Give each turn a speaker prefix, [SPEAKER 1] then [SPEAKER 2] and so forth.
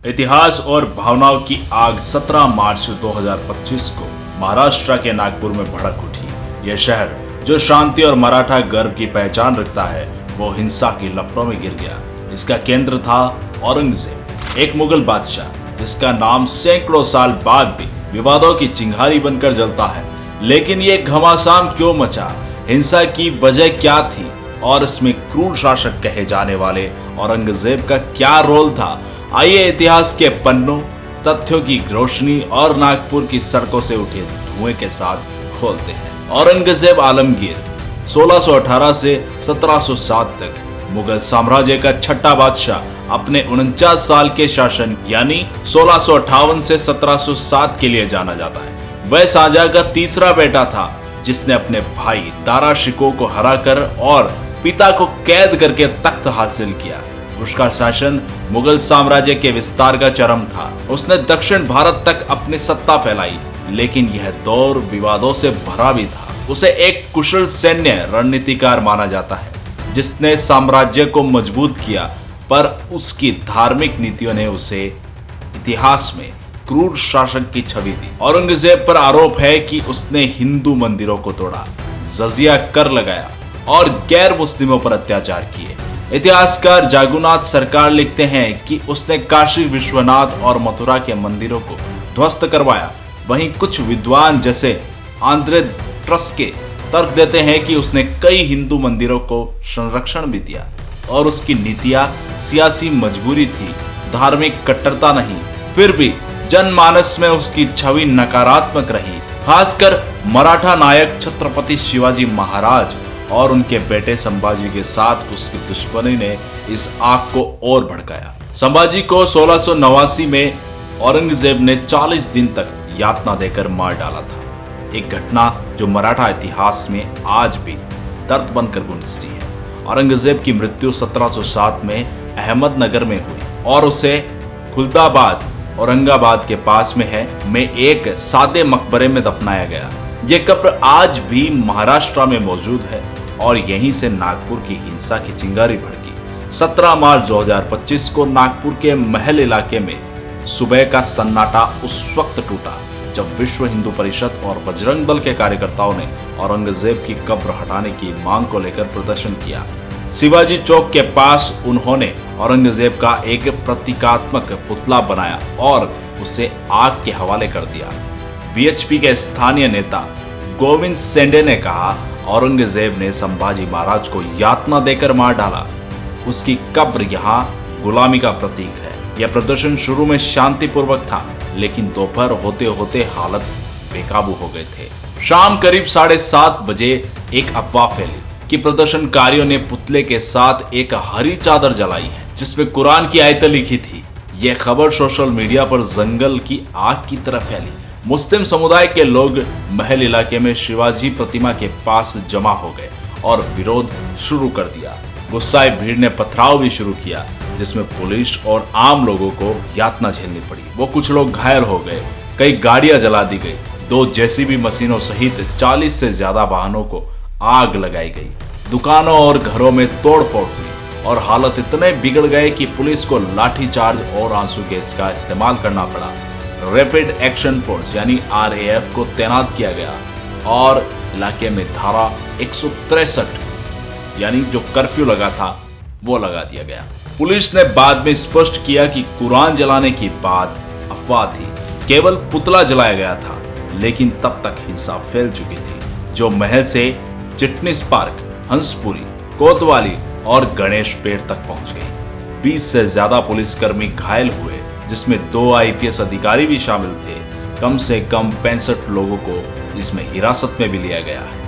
[SPEAKER 1] इतिहास और भावनाओं की आग 17 मार्च 2025 को महाराष्ट्र के नागपुर में भड़क उठी। यह शहर जो शांति और मराठा गर्व की पहचान रखता है, वो हिंसा की लपटों में गिर गया। इसका केंद्र था औरंगजेब, एक मुगल बादशाह जिसका नाम सैकड़ों साल बाद भी विवादों की चिंगारी बनकर जलता है। लेकिन ये घमासान क्यों मचा, हिंसा की वजह क्या थी और इसमें क्रूर शासक कहे जाने वाले औरंगजेब का क्या रोल था, आइए इतिहास के पन्नों, तथ्यों की रोशनी और नागपुर की सड़कों से उठे धुएं के साथ खोलते हैं। औरंगजेब आलमगीर 1618 से 1707 तक मुगल साम्राज्य का छठा बादशाह अपने 49 साल के शासन यानी 1658 से 1707 के लिए जाना जाता है। वह शाहजहां का तीसरा बेटा था जिसने अपने भाई दारा शिकोह को हराकर और पिता को कैद करके तख्त हासिल किया। उसका शासन मुगल साम्राज्य के विस्तार का चरम था। उसने दक्षिण भारत तक अपनी सत्ता फैलाई, लेकिन यह दौर विवादों से भरा भी था। उसे एक कुशल सैन्य रणनीतिकार माना जाता है जिसने साम्राज्य को मजबूत किया, पर उसकी धार्मिक नीतियों ने उसे इतिहास में क्रूर शासक की छवि दी। औरंगजेब पर आरोप है कि उसने हिंदू मंदिरों को तोड़ा, जजिया कर लगाया और गैर मुस्लिमों पर अत्याचार किए। इतिहासकार जागुनाथ सरकार लिखते हैं कि उसने काशी विश्वनाथ और मथुरा के मंदिरों को ध्वस्त करवाया। वहीं कुछ विद्वान जैसे आंद्रे ट्रस्के तर्क देते हैं कि उसने कई हिंदू मंदिरों को संरक्षण भी दिया और उसकी नीतियां सियासी मजबूरी थी, धार्मिक कट्टरता नहीं। फिर भी जनमानस में उसकी छवि नकारात्मक रही, खासकर मराठा नायक छत्रपति शिवाजी महाराज और उनके बेटे संभाजी के साथ उसकी दुश्मनी ने इस आग को और भड़काया। संभाजी को 1689 में औरंगजेब ने 40 दिन तक यातना देकर मार डाला था, एक घटना जो मराठा इतिहास में आज भी दर्द बनकर गूंजती है। औरंगजेब की मृत्यु 1707 में अहमदनगर में हुई और उसे खुलदाबाद औरंगाबाद के पास में एक सादे मकबरे में दफनाया गया। यह कब्र आज भी महाराष्ट्र में मौजूद है और यहीं से नागपुर की हिंसा की चिंगारी भड़की। 17 मार्च 2025 को नागपुर के महल इलाके में सुबह का सन्नाटा उस वक्त टूटा जब विश्व हिंदू परिषद और बजरंग दल के कार्यकर्ताओं ने औरंगजेब की कब्र हटाने की मांग को लेकर प्रदर्शन किया। शिवाजी चौक के पास उन्होंने औरंगजेब का एक प्रतीकात्मक पुतला बनाया और उसे आग के हवाले कर दिया। वीएचपी के स्थानीय नेता गोविंद सेंडे ने कहा, औरंगजेब ने संभाजी महाराज को यातना देकर मार डाला। उसकी कब्र यहाँ गुलामी का प्रतीक है। यह प्रदर्शन शुरू में शांतिपूर्वक था, लेकिन दोपहर होते होते हालत बेकाबू हो गए थे। शाम करीब 7:30 बजे एक अफवाह फैली कि प्रदर्शनकारियों ने पुतले के साथ एक हरी चादर जलाई है जिसमें कुरान की आयतें लिखी थी। यह खबर सोशल मीडिया पर जंगल की आग की तरह फैली। मुस्लिम समुदाय के लोग महल इलाके में शिवाजी प्रतिमा के पास जमा हो गए और विरोध शुरू कर दिया। गुस्साए भीड़ ने पथराव भी शुरू किया जिसमें पुलिस और आम लोगों को यातना झेलनी पड़ी। वो कुछ लोग घायल हो गए, कई गाड़ियां जला दी गई, 2 जेसीबी मशीनों सहित 40 से ज्यादा वाहनों को आग लगाई गई। दुकानों और घरों में तोड़फोड़ हुई और हालत इतने बिगड़ गए कि पुलिस को लाठीचार्ज और आंसू गैस का इस्तेमाल करना पड़ा। रैपिड एक्शन फोर्स यानी आरएएफ को तैनात किया गया और इलाके में धारा 163 यानी जो कर्फ्यू लगा था वो लगा दिया गया। पुलिस ने बाद में स्पष्ट किया कि कुरान जलाने की बात अफवाह थी, केवल पुतला जलाया गया था। लेकिन तब तक हिंसा फैल चुकी थी, जो महल से चिटनिस पार्क, हंसपुरी, कोतवाली और गणेश पेड़ तक पहुंच गई। 20 से ज्यादा पुलिसकर्मी घायल हुए, जिसमें 2 आईपीएस अधिकारी भी शामिल थे। कम से कम 65 लोगों को इसमें हिरासत में भी लिया गया है।